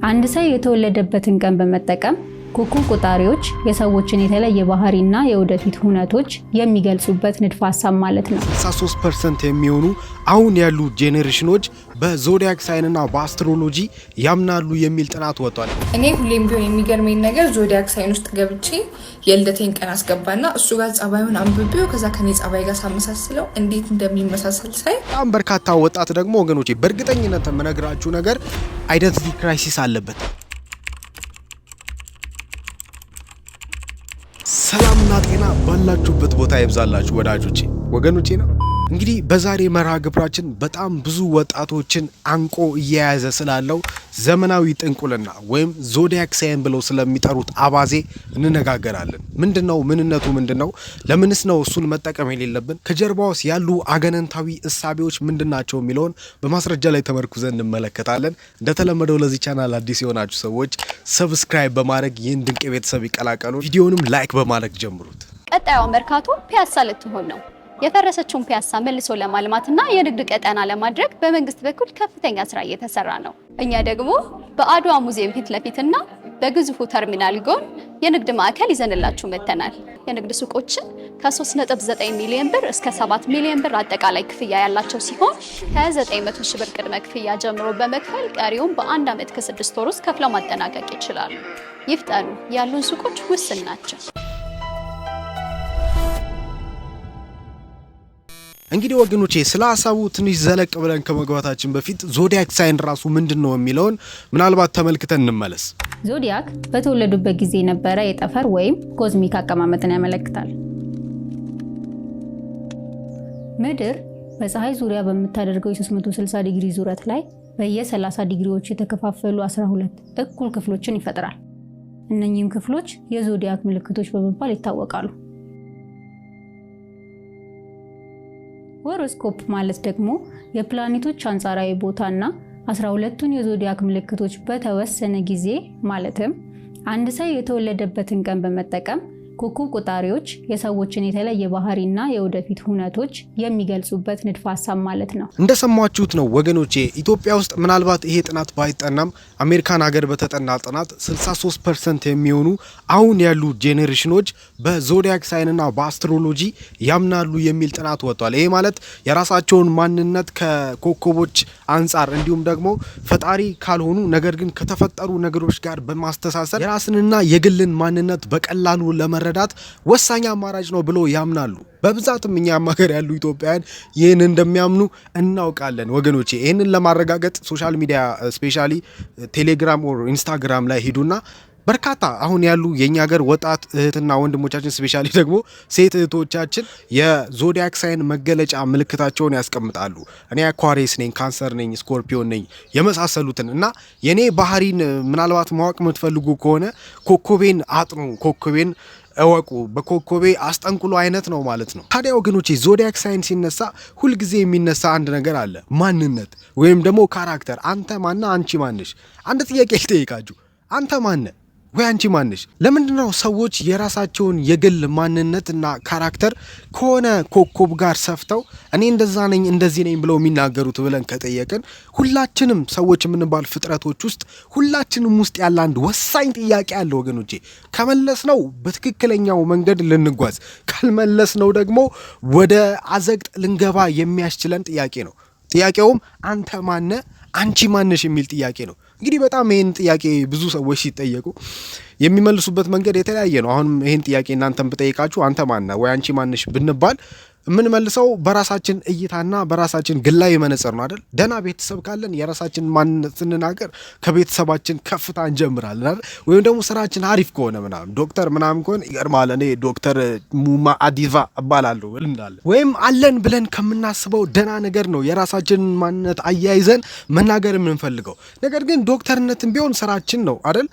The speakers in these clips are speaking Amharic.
አንድ ሰው የተወለደበትን ቀን በመጠቀም ኮከብ ቆጣሪዎች የሰዎችን የተለየ ባህሪና የወደፊት ሁነቶች የሚገልጹበት ንድፈ ሐሳብ ማለት ነው። 63% የሚሆኑ አሁን ያሉ ጄኔሬሽኖች በዞዲያክ ሳይንና በአስትሮሎጂ ያምናሉ የሚል ጥናት ወጥቷል። እኔ ሁሌም ቢሆን የሚገርመኝ ነገር ዞዲያክ ሳይን ውስጥ ገብቼ የልደቴን ቀን አስገባና እሱ ጋር ጸባዩን አንብቤው ከዛ ከኔ ጸባይ ጋር ሳመሳስለው እንዴት እንደሚመሳሰል ሳይ በጣም በርካታ ወጣት ደግሞ ወገኖቼ በእርግጠኝነት የምነግራችሁ ነገር አይደንቲቲ ክራይሲስ አለበት። ሰላምና ጤና ባላችሁበት ቦታ ይብዛላችሁ ወገኖቼ ነው። እንግዲህ በዛሬ መርሃ ግብራችን በጣም ብዙ ወጣቶችን አንቆ እየያዘ ስላለው ዘመናዊ ጥንቁልና ወይም ዞዲያክ ሳይን ብለው ስለሚጠሩት አባዜ እንነጋገራለን። ምንድነው? ምንነቱ ምንድነው? ለምንስ ነው እሱን መጠቀም የሌለብን? ከጀርባውስ ያሉ አገነንታዊ እሳቤዎች ምንድናቸው የሚለውን በማስረጃ ላይ ተመርኩዘን እንመለከታለን። እንደተለመደው ለዚህ ቻናል አዲስ የሆናችሁ ሰዎች ሰብስክራይብ በማድረግ ይህን ድንቅ ቤተሰብ ይቀላቀሉ። ቪዲዮንም ላይክ በማድረግ ጀምሩት። ቀጣዩ መርካቶ ፒያሳ ልትሆን ነው። የፈረሰችውን ፒያሳ መልሶ ለማልማትና የንግድ ቀጠና ለማድረግ በመንግስት በኩል ከፍተኛ ስራ እየተሰራ ነው። እኛ ደግሞ በአድዋ ሙዚየም ፊት ለፊትና በግዙፉ ተርሚናል ጎን የንግድ ማዕከል ይዘንላችሁ መጥተናል። የንግድ ሱቆችን ከ3.9 ሚሊዮን ብር እስከ 7 ሚሊዮን ብር አጠቃላይ ክፍያ ያላቸው ሲሆን ከ900 ሺህ ብር ቅድመ ክፍያ ጀምሮ በመክፈል ቀሪውን በአንድ ዓመት ከ6 ወር ውስጥ ከፍለው ማጠናቀቅ ይችላሉ። ይፍጠኑ፣ ያሉን ሱቆች ውስን ናቸው። እንግዲህ ወገኖቼ ስለ ሐሳቡ ትንሽ ዘለቅ ብለን ከመግባታችን በፊት ዞዲያክ ሳይን ራሱ ምንድነው የሚለውን ምናልባት ተመልክተን እንመለስ። ዞዲያክ በተወለዱበት ጊዜ የነበረ የጠፈር ወይም ኮዝሚክ አቀማመጥን ያመለክታል። ምድር በፀሐይ ዙሪያ በምታደርገው የ360 ዲግሪ ዙረት ላይ በየ30 ዲግሪዎች የተከፋፈሉ 12 እኩል ክፍሎችን ይፈጥራል። እነኚህም ክፍሎች የዞዲያክ ምልክቶች በመባል ይታወቃሉ። ሆሮስኮፕ ማለት ደግሞ የፕላኔቶች አንጻራዊ ቦታና 12ቱን የዞዲያክ ምልክቶች በተወሰነ ጊዜ ማለትም አንድ ሰው የተወለደበትን ቀን በመጠቀም ኮከብ ቆጣሪዎች የሰዎችን የተለየ ባህሪና የወደፊት ሁነቶች የሚገልጹበት ንድፈ ሐሳብ ማለት ነው። እንደሰማችሁት ነው ወገኖቼ። ኢትዮጵያ ውስጥ ምናልባት ይሄ ጥናት ባይጠናም አሜሪካን ሀገር በተጠና ጥናት 63% የሚሆኑ አሁን ያሉ ጄኔሬሽኖች በዞዲያክ ሳይንና በአስትሮሎጂ ያምናሉ የሚል ጥናት ወጥቷል። ይሄ ማለት የራሳቸውን ማንነት ከኮከቦች አንጻር እንዲሁም ደግሞ ፈጣሪ ካልሆኑ ነገር ግን ከተፈጠሩ ነገሮች ጋር በማስተሳሰር የራስንና የግልን ማንነት በቀላሉ ለመረዳት ወሳኝ አማራጭ ነው ብሎ ያምናሉ። በብዛትም እኛም ሀገር ያሉ ኢትዮጵያውያን ይህን እንደሚያምኑ እናውቃለን ወገኖቼ። ይህንን ለማረጋገጥ ሶሻል ሚዲያ ስፔሻሊ ቴሌግራም ኦር ኢንስታግራም ላይ ሂዱና በርካታ አሁን ያሉ የኛ ሀገር ወጣት እህትና ወንድሞቻችን ስፔሻሊ ደግሞ ሴት እህቶቻችን የዞዲያክ ሳይን መገለጫ ምልክታቸውን ያስቀምጣሉ። እኔ አኳሪየስ ነኝ፣ ካንሰር ነኝ፣ ስኮርፒዮን ነኝ የመሳሰሉትን እና የኔ ባህሪን ምናልባት ማወቅ የምትፈልጉ ከሆነ ኮከቤን አጥኑ፣ ኮከቤን እወቁ፣ በኮከቤ አስጠንቁሎ አይነት ነው ማለት ነው። ታዲያ ወገኖቼ ዞዲያክ ሳይን ሲነሳ ሁልጊዜ የሚነሳ አንድ ነገር አለ፣ ማንነት ወይም ደግሞ ካራክተር። አንተ ማና፣ አንቺ ማንሽ? አንድ ጥያቄ ልጠይቃችሁ፣ አንተ ማነ ወይ አንቺ ማንሽ? ለምንድነው ሰዎች የራሳቸውን የግል ማንነትና ካራክተር ከሆነ ኮከብ ጋር ሰፍተው እኔ እንደዛ ነኝ እንደዚህ ነኝ ብለው የሚናገሩት ብለን ከጠየቅን ሁላችንም ሰዎች የምንባል ፍጥረቶች ውስጥ ሁላችንም ውስጥ ያለ አንድ ወሳኝ ጥያቄ አለ ወገኖቼ። ከመለስነው በትክክለኛው መንገድ ልንጓዝ፣ ካልመለስነው ደግሞ ወደ አዘቅት ልንገባ የሚያስችለን ጥያቄ ነው። ጥያቄውም አንተ ማነ፣ አንቺ ማነሽ የሚል ጥያቄ ነው። እንግዲህ በጣም ይሄን ጥያቄ ብዙ ሰዎች ሲጠየቁ የሚመልሱበት መንገድ የተለያየ ነው። አሁን ይሄን ጥያቄ እናንተም ብጠይቃችሁ አንተ ማነ ወይ አንቺ ማነሽ ብንባል የምንመልሰው በራሳችን እይታና በራሳችን ግላዊ መነጽር ነው አይደል? ደና ቤተሰብ ካለን የራሳችን ማንነት ስንናገር ከቤተሰባችን ከፍታ እንጀምራለን አይደል? ወይም ደግሞ ስራችን አሪፍ ከሆነ ምናምን ዶክተር ምናምን ከሆነ ይገርማል፣ እኔ ዶክተር ሙማ አዲቫ እባላለሁ እንላለን። ወይም አለን ብለን ከምናስበው ደና ነገር ነው የራሳችን ማንነት አያይዘን መናገር የምንፈልገው። ነገር ግን ዶክተርነትም ቢሆን ስራችን ነው አይደል?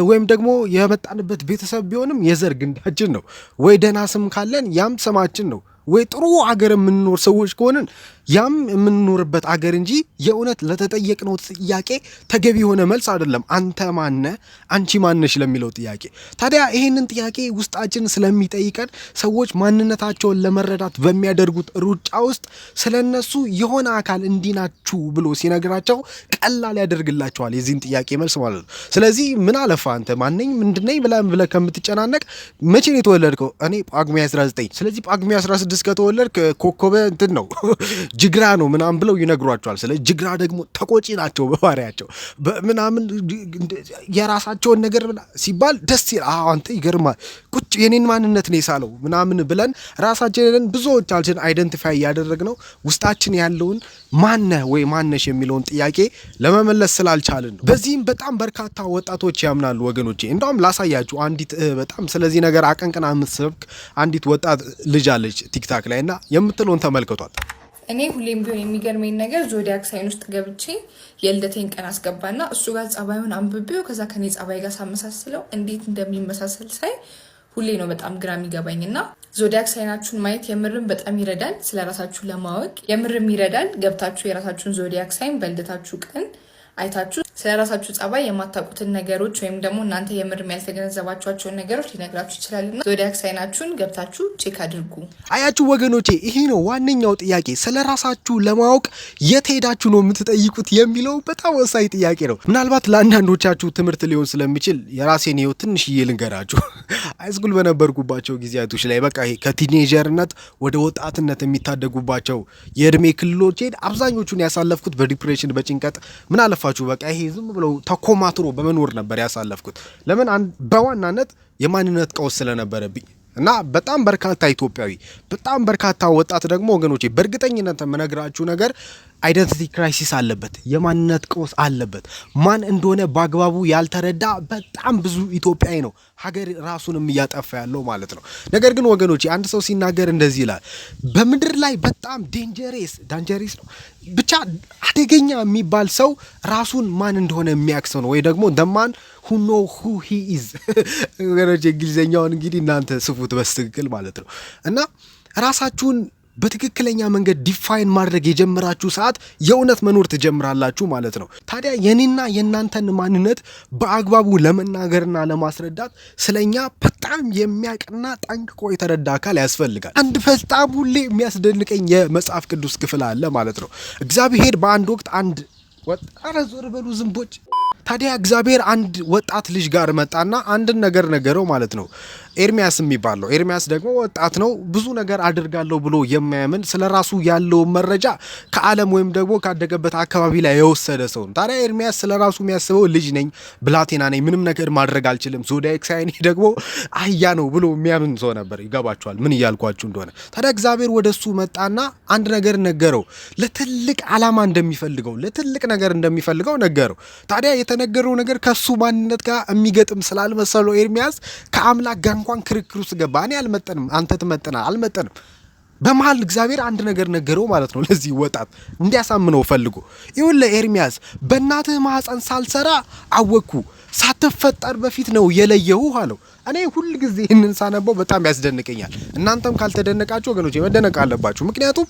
ወይም ደግሞ የመጣንበት ቤተሰብ ቢሆንም የዘር ግንዳችን ነው። ወይ ደና ስም ካለን ያም ስማችን ነው። ወይ ጥሩ ሀገር የምንኖር ሰዎች ከሆነን ያም የምንኖርበት አገር እንጂ የእውነት ለተጠየቅነው ጥያቄ ተገቢ የሆነ መልስ አይደለም። አንተ ማነ አንቺ ማነሽ ለሚለው ጥያቄ ታዲያ ይሄንን ጥያቄ ውስጣችን ስለሚጠይቀን ሰዎች ማንነታቸውን ለመረዳት በሚያደርጉት ሩጫ ውስጥ ስለነሱ የሆነ አካል እንዲናችሁ ብሎ ሲነግራቸው ቀላል ያደርግላቸዋል የዚህን ጥያቄ መልስ ማለት ነው። ስለዚህ ምን አለፋ አንተ ማነኝ ምንድነኝ ብለህ ከምትጨናነቅ መቼ ነው የተወለድከው? እኔ ጳጉሜ 19። ስለዚህ ጳጉሜ 16 ከተወለድክ ኮከበ እንትን ነው ጅግራ ነው ምናምን ብለው ይነግሯቸዋል። ስለዚህ ጅግራ ደግሞ ተቆጪ ናቸው በባህሪያቸው ምናምን የራሳቸውን ነገር ሲባል ደስ ይላል። አንተ ይገርማል ቁጭ የኔን ማንነት ነው የሳለው ምናምን ብለን ራሳችንን ብዙዎቻችን አይደንቲፋይ ያደረግነው ውስጣችን ያለውን ማነህ ወይ ማነሽ የሚለውን ጥያቄ ለመመለስ ስላልቻልን ነው። በዚህም በጣም በርካታ ወጣቶች ያምናሉ ወገኖቼ። እንደውም ላሳያችሁ አንዲት በጣም ስለዚህ ነገር አቀንቅና የምትሰብክ አንዲት ወጣት ልጅ አለች ቲክታክ ላይ እና የምትለውን ተመልከቷት። እኔ ሁሌም ቢሆን የሚገርመኝ ነገር ዞዲያክ ሳይን ውስጥ ገብቼ የልደቴን ቀን አስገባና እሱ ጋር ጸባዩን አንብቤው ከዛ ከኔ ጸባይ ጋር ሳመሳስለው እንዴት እንደሚመሳሰል ሳይ ሁሌ ነው በጣም ግራ የሚገባኝና ዞዲያክ ሳይናችሁን ማየት የምርም በጣም ይረዳል። ስለራሳችሁ ለማወቅ የምርም ይረዳል። ገብታችሁ የራሳችሁን ዞዲያክ ሳይን በልደታችሁ ቀን አይታችሁ ስለራሳችሁ ጸባይ የማታውቁትን ነገሮች ወይም ደግሞ እናንተ የምርም ያልተገነዘባችኋቸውን ነገሮች ሊነግራችሁ ይችላልና ዞዲያክ ሳይናችሁን ገብታችሁ ቼክ አድርጉ። አያችሁ ወገኖቼ፣ ይሄ ነው ዋነኛው ጥያቄ። ስለራሳችሁ ለማወቅ የት ሄዳችሁ ነው የምትጠይቁት የሚለው በጣም ወሳኝ ጥያቄ ነው። ምናልባት ለአንዳንዶቻችሁ ትምህርት ሊሆን ስለሚችል የራሴን ህይወት ትንሽዬ ልንገራችሁ። ሃይስኩል በነበርኩባቸው ጊዜያቶች ላይ በቃ ይሄ ከቲኔጀርነት ወደ ወጣትነት የሚታደጉባቸው የእድሜ ክልሎቼን አብዛኞቹን ያሳለፍኩት በዲፕሬሽን በጭንቀት ምን አለፋችሁ በቃ ይሄ ዝም ብለው ተኮማትሮ በመኖር ነበር ያሳለፍኩት። ለምን በዋናነት የማንነት ቀውስ ስለነበረብኝ እና በጣም በርካታ ኢትዮጵያዊ በጣም በርካታ ወጣት ደግሞ ወገኖቼ በእርግጠኝነት የምነግራችሁ ነገር አይደንቲቲ ክራይሲስ አለበት፣ የማንነት ቀውስ አለበት። ማን እንደሆነ በአግባቡ ያልተረዳ በጣም ብዙ ኢትዮጵያዊ ነው ሀገር ራሱንም እያጠፋ ያለው ማለት ነው። ነገር ግን ወገኖቼ አንድ ሰው ሲናገር እንደዚህ ይላል፣ በምድር ላይ በጣም ዳንጀሪስ ነው ብቻ አደገኛ የሚባል ሰው ራሱን ማን እንደሆነ የሚያክሰው ነው ወይ ደግሞ ደማን who know who he is ወገኖቼ እንግሊዘኛውን እንግዲህ እናንተ ስፉት በትክክል ማለት ነው። እና ራሳችሁን በትክክለኛ መንገድ ዲፋይን ማድረግ የጀመራችሁ ሰዓት የእውነት መኖር ትጀምራላችሁ ማለት ነው። ታዲያ የኔና የናንተን ማንነት በአግባቡ ለመናገርና ለማስረዳት ስለኛ በጣም የሚያውቅና ጠንቅቆ የተረዳ አካል ያስፈልጋል። አንድ በጣም ሁሌ የሚያስደንቀኝ የመጽሐፍ ቅዱስ ክፍል አለ ማለት ነው። እግዚአብሔር በአንድ ወቅት አንድ ወጣት ዞር በሉ ዝንቦች። ታዲያ እግዚአብሔር አንድ ወጣት ልጅ ጋር መጣና አንድን ነገር ነገረው ማለት ነው። ኤርሚያስ የሚባለው ኤርሚያስ ደግሞ ወጣት ነው፣ ብዙ ነገር አድርጋለሁ ብሎ የማያምን ስለራሱ ያለው መረጃ ከዓለም ወይም ደግሞ ካደገበት አካባቢ ላይ የወሰደ ሰው ነው። ታዲያ ኤርሚያስ ስለራሱ የሚያስበው ልጅ ነኝ፣ ብላቴና ነኝ፣ ምንም ነገር ማድረግ አልችልም፣ ዞዲያክ ሳይኔ ደግሞ አህያ ነው ብሎ የሚያምን ሰው ነበር። ይገባችኋል ምን እያልኳችሁ እንደሆነ? ታዲያ እግዚአብሔር ወደሱ መጣና አንድ ነገር ነገረው። ለትልቅ ዓላማ እንደሚፈልገው ለትልቅ ነገር እንደሚፈልገው ነገረው። ታዲያ የተነገረው ነገር ከሱ ማንነት ጋር የሚገጥም ስላልመሰለው ኤርሚያስ ከአምላክ ጋር እንኳን ክርክር ውስጥ ገባ። እኔ አልመጠንም፣ አንተ ትመጥናለህ፣ አልመጠንም። በመሃል እግዚአብሔር አንድ ነገር ነገረው ማለት ነው። ለዚህ ወጣት እንዲያሳምነው ፈልጎ ይኸውልህ ኤርሚያስ በእናትህ ማህፀን ሳልሰራ አወቅኩ፣ ሳትፈጠር በፊት ነው የለየሁህ አለው። እኔ ሁል ጊዜ ይህንን ሳነበው በጣም ያስደንቀኛል። እናንተም ካልተደነቃችሁ ወገኖች መደነቅ አለባችሁ። ምክንያቱም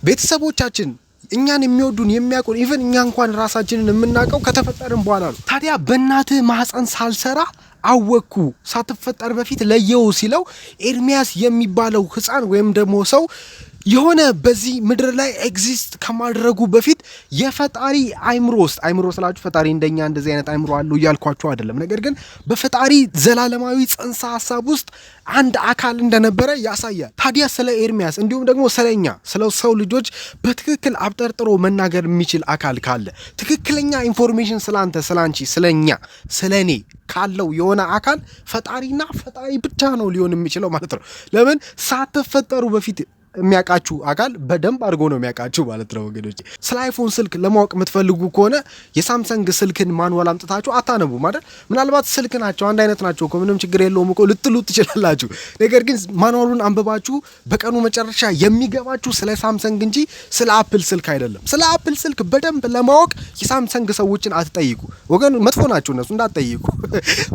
ቤተሰቦቻችን እኛን የሚወዱን የሚያውቁን ኢቨን እኛ እንኳን ራሳችንን የምናውቀው ከተፈጠርን በኋላ ነው። ታዲያ በእናትህ ማህፀን ሳልሰራ አወቅኩ፣ ሳትፈጠር በፊት ለየው ሲለው ኤርሚያስ የሚባለው ህፃን ወይም ደግሞ ሰው የሆነ በዚህ ምድር ላይ ኤግዚስት ከማድረጉ በፊት የፈጣሪ አይምሮ ውስጥ አይምሮ ስላችሁ ፈጣሪ እንደኛ እንደዚህ አይነት አይምሮ አለው እያልኳችሁ አይደለም። ነገር ግን በፈጣሪ ዘላለማዊ ጽንሰ ሐሳብ ውስጥ አንድ አካል እንደነበረ ያሳያል። ታዲያ ስለ ኤርሚያስ እንዲሁም ደግሞ ስለኛ ስለ ሰው ልጆች በትክክል አብጠርጥሮ መናገር የሚችል አካል ካለ ትክክለኛ ኢንፎርሜሽን ስላንተ፣ ስላንቺ፣ ስለኛ፣ ስለኔ ካለው የሆነ አካል ፈጣሪና ፈጣሪ ብቻ ነው ሊሆን የሚችለው ማለት ነው። ለምን ሳትፈጠሩ በፊት የሚያውቃችሁ አካል በደንብ አድርጎ ነው የሚያውቃችሁ ማለት ነው ወገኖቼ። ስለ አይፎን ስልክ ለማወቅ የምትፈልጉ ከሆነ የሳምሰንግ ስልክን ማንዋል አምጥታችሁ አታነቡ ማለት ምናልባት ስልክ ናቸው አንድ አይነት ናቸው እኮ ምንም ችግር የለውም እኮ ልትሉ ትችላላችሁ። ነገር ግን ማንዋሉን አንብባችሁ በቀኑ መጨረሻ የሚገባችሁ ስለ ሳምሰንግ እንጂ ስለ አፕል ስልክ አይደለም። ስለ አፕል ስልክ በደንብ ለማወቅ የሳምሰንግ ሰዎችን አትጠይቁ ወገን፣ መጥፎ ናቸው እነሱ እንዳትጠይቁ።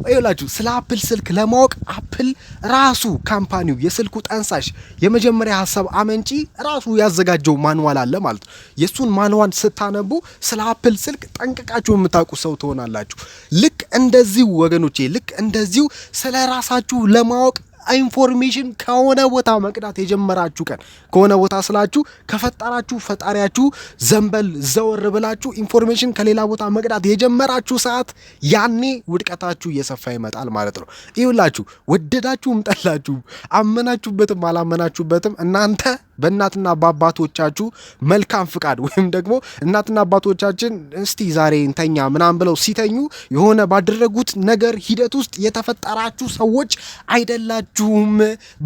ይኸውላችሁ ስለ አፕል ስልክ ለማወቅ አፕል ራሱ ካምፓኒው የስልኩ ጠንሳሽ የመጀመሪያ ሀሳብ ሐሳብ አመንጪ ራሱ ያዘጋጀው ማንዋል አለ ማለት ነው። የሱን ማንዋል ስታነቡ ስለ አፕል ስልክ ጠንቅቃችሁ የምታውቁ ሰው ትሆናላችሁ። ልክ እንደዚሁ ወገኖቼ፣ ልክ እንደዚሁ ስለ ራሳችሁ ለማወቅ ኢንፎርሜሽን ከሆነ ቦታ መቅዳት የጀመራችሁ ቀን፣ ከሆነ ቦታ ስላችሁ ከፈጠራችሁ ፈጣሪያችሁ ዘንበል ዘወር ብላችሁ ኢንፎርሜሽን ከሌላ ቦታ መቅዳት የጀመራችሁ ሰዓት ያኔ ውድቀታችሁ እየሰፋ ይመጣል ማለት ነው። ይኸውላችሁ ወደዳችሁም ጠላችሁም አመናችሁበትም አላመናችሁበትም እናንተ በእናትና በአባቶቻችሁ መልካም ፍቃድ ወይም ደግሞ እናትና አባቶቻችን እስቲ ዛሬ እንተኛ ምናምን ብለው ሲተኙ የሆነ ባደረጉት ነገር ሂደት ውስጥ የተፈጠራችሁ ሰዎች አይደላችሁም።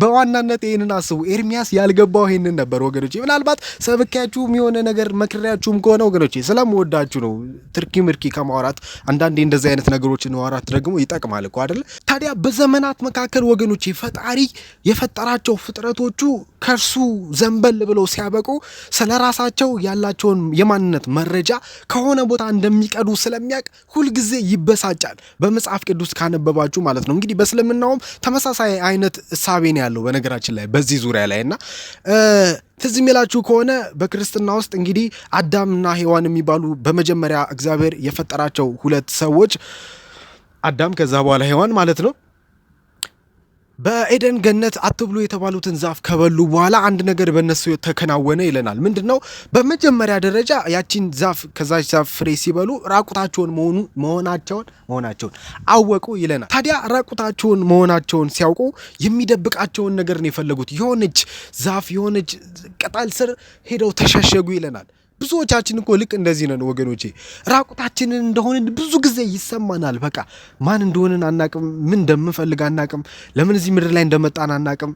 በዋናነት ይሄንን አስቡ። ኤርሚያስ ያልገባው ይሄንን ነበር ወገኖቼ። ምናልባት ሰብካችሁም የሆነ ነገር መክሪያችሁም ከሆነ ወገኖቼ ስለምወዳችሁ ነው። ትርኪ ምርኪ ከማውራት አንዳንዴ እንደዚህ አይነት ነገሮችን ማውራት ደግሞ ይጠቅማል እኮ አይደል? ታዲያ በዘመናት መካከል ወገኖቼ ፈጣሪ የፈጠራቸው ፍጥረቶቹ ከርሱ ዘንበል ብለው ሲያበቁ ስለ ራሳቸው ያላቸውን የማንነት መረጃ ከሆነ ቦታ እንደሚቀዱ ስለሚያውቅ ሁልጊዜ ይበሳጫል። በመጽሐፍ ቅዱስ ካነበባችሁ ማለት ነው። እንግዲህ በእስልምናውም ተመሳሳይ አይነት እሳቤ ነው ያለው በነገራችን ላይ በዚህ ዙሪያ ላይ እና ትዝ የሚላችሁ ከሆነ በክርስትና ውስጥ እንግዲህ አዳምና ሔዋን የሚባሉ በመጀመሪያ እግዚአብሔር የፈጠራቸው ሁለት ሰዎች አዳም ከዛ በኋላ ሔዋን ማለት ነው በኤደን ገነት አትብሉ የተባሉትን ዛፍ ከበሉ በኋላ አንድ ነገር በእነሱ ተከናወነ ይለናል። ምንድነው? በመጀመሪያ ደረጃ ያቺን ዛፍ ከዛች ዛፍ ፍሬ ሲበሉ ራቁታቸውን መሆናቸውን አወቁ ይለናል። ታዲያ ራቁታቸውን መሆናቸውን ሲያውቁ የሚደብቃቸውን ነገር ነው የፈለጉት። የሆነች ዛፍ የሆነች ቅጠል ስር ሄደው ተሸሸጉ ይለናል። ብዙዎቻችን እኮ ልክ እንደዚህ ነን ወገኖቼ። ራቁታችንን እንደሆንን ብዙ ጊዜ ይሰማናል። በቃ ማን እንደሆንን አናቅም፣ ምን እንደምንፈልግ አናቅም፣ ለምን እዚህ ምድር ላይ እንደመጣን አናቅም፣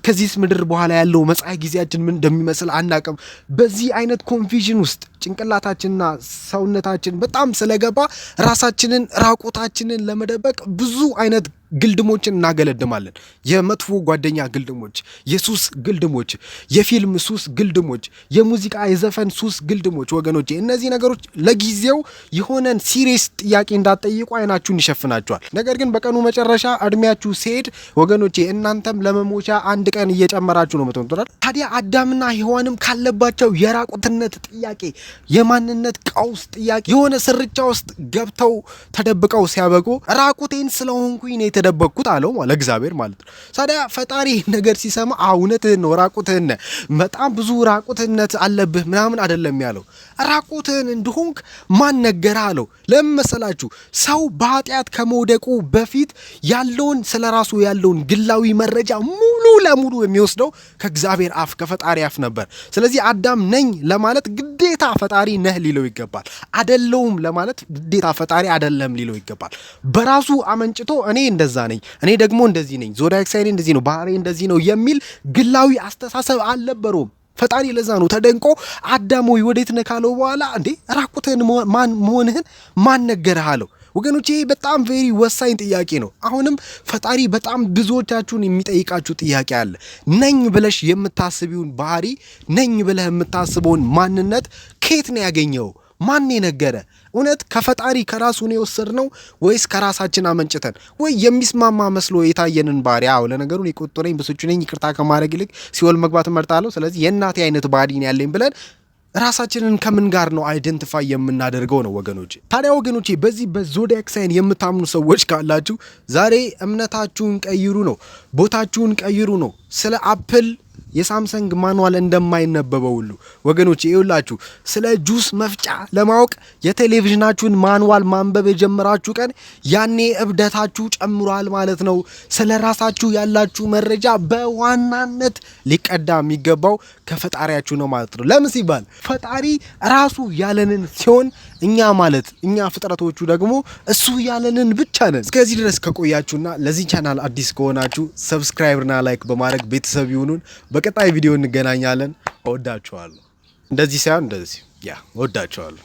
ከዚህስ ምድር በኋላ ያለው መጻኢ ጊዜያችን ምን እንደሚመስል አናቅም። በዚህ አይነት ኮንፊዥን ውስጥ ጭንቅላታችንና ሰውነታችን በጣም ስለገባ ራሳችንን ራቁታችንን ለመደበቅ ብዙ አይነት ግልድሞችን እናገለድማለን። የመጥፎ ጓደኛ ግልድሞች፣ የሱስ ግልድሞች፣ የፊልም ሱስ ግልድሞች፣ የሙዚቃ የዘፈን ሱስ ግልድሞች። ወገኖቼ እነዚህ ነገሮች ለጊዜው የሆነን ሲሪየስ ጥያቄ እንዳትጠይቁ አይናችሁን ይሸፍናቸዋል። ነገር ግን በቀኑ መጨረሻ እድሜያችሁ ሲሄድ ወገኖቼ እናንተም ለመሞቻ አንድ ቀን እየጨመራችሁ ነው የምትሆኑት። ታዲያ አዳምና ሔዋንም ካለባቸው የራቁትነት ጥያቄ፣ የማንነት ቀውስ ጥያቄ የሆነ ስርቻ ውስጥ ገብተው ተደብቀው ሲያበቁ ራቁቴን ስለሆንኩኝ ነው የተደበቅኩት አለው ማለት እግዚአብሔር ማለት ነው። ታዲያ ፈጣሪ ነገር ሲሰማ እውነትህን ነው ራቁትህን በጣም ብዙ ራቁትነት አለብህ ምናምን አይደለም ያለው። ራቁትህን እንደሆንክ ማን ነገረህ አለው። ለምን መሰላችሁ? ሰው በኃጢአት ከመውደቁ በፊት ያለውን ስለራሱ ያለውን ግላዊ መረጃ ሙሉ ለሙሉ የሚወስደው ከእግዚአብሔር አፍ ከፈጣሪ አፍ ነበር። ስለዚህ አዳም ነኝ ለማለት ግዴታ ፈጣሪ ነህ ሊለው ይገባል። አይደለውም ለማለት ግዴታ ፈጣሪ አይደለም ሊለው ይገባል። በራሱ አመንጭቶ እኔ እንደዛ ነኝ፣ እኔ ደግሞ እንደዚህ ነኝ፣ ዞዲያክ ሳይኔ እንደዚህ ነው፣ ባህሪ እንደዚህ ነው የሚል ግላዊ አስተሳሰብ አልነበረውም ፈጣሪ። ለዛ ነው ተደንቆ አዳም ሆይ ወዴት ነህ ካለው በኋላ እንዴ ራቁትህን መሆንህን ማን ነገረህ አለው። ወገኖቼ በጣም ቬሪ ወሳኝ ጥያቄ ነው። አሁንም ፈጣሪ በጣም ብዙዎቻችሁን የሚጠይቃችሁ ጥያቄ አለ። ነኝ ብለሽ የምታስቢውን ባህሪ፣ ነኝ ብለህ የምታስበውን ማንነት ከየት ነው ያገኘው? ማን የነገረ? እውነት ከፈጣሪ ከራሱ ነው የወሰድነው ወይስ ከራሳችን አመንጭተን ወይ የሚስማማ መስሎ የታየንን ባህሪ? አዎ ለነገሩ እኔ ቁጡ ነኝ፣ ብስጩ ነኝ፣ ይቅርታ ከማድረግ ይልቅ ሲኦል መግባት እመርጣለሁ፣ ስለዚህ የእናቴ አይነት ባህሪ ነው ያለኝ ብለን ራሳችንን ከምን ጋር ነው አይደንቲፋይ የምናደርገው ነው ወገኖቼ። ታዲያ ወገኖቼ በዚህ በዞዲያክ ሳይን የምታምኑ ሰዎች ካላችሁ ዛሬ እምነታችሁን ቀይሩ ነው፣ ቦታችሁን ቀይሩ ነው። ስለ አፕል የሳምሰንግ ማኑዋል እንደማይነበበው ሁሉ ወገኖቼ ይኸውላችሁ ስለ ጁስ መፍጫ ለማወቅ የቴሌቪዥናችሁን ማኑዋል ማንበብ የጀመራችሁ ቀን ያኔ እብደታችሁ ጨምሯል ማለት ነው። ስለ ራሳችሁ ያላችሁ መረጃ በዋናነት ሊቀዳ የሚገባው ከፈጣሪያችሁ ነው ማለት ነው። ለምን ሲባል ፈጣሪ ራሱ ያለንን ሲሆን እኛ ማለት እኛ ፍጥረቶቹ ደግሞ እሱ ያለንን ብቻ ነን። እስከዚህ ድረስ ከቆያችሁና ለዚህ ቻናል አዲስ ከሆናችሁ ሰብስክራይብና ላይክ በማድረግ ቤተሰብ ይሁኑን። በቀጣይ ቪዲዮ እንገናኛለን። እወዳችኋለሁ። እንደዚህ ሳይሆን እንደዚህ ወዳችኋለሁ።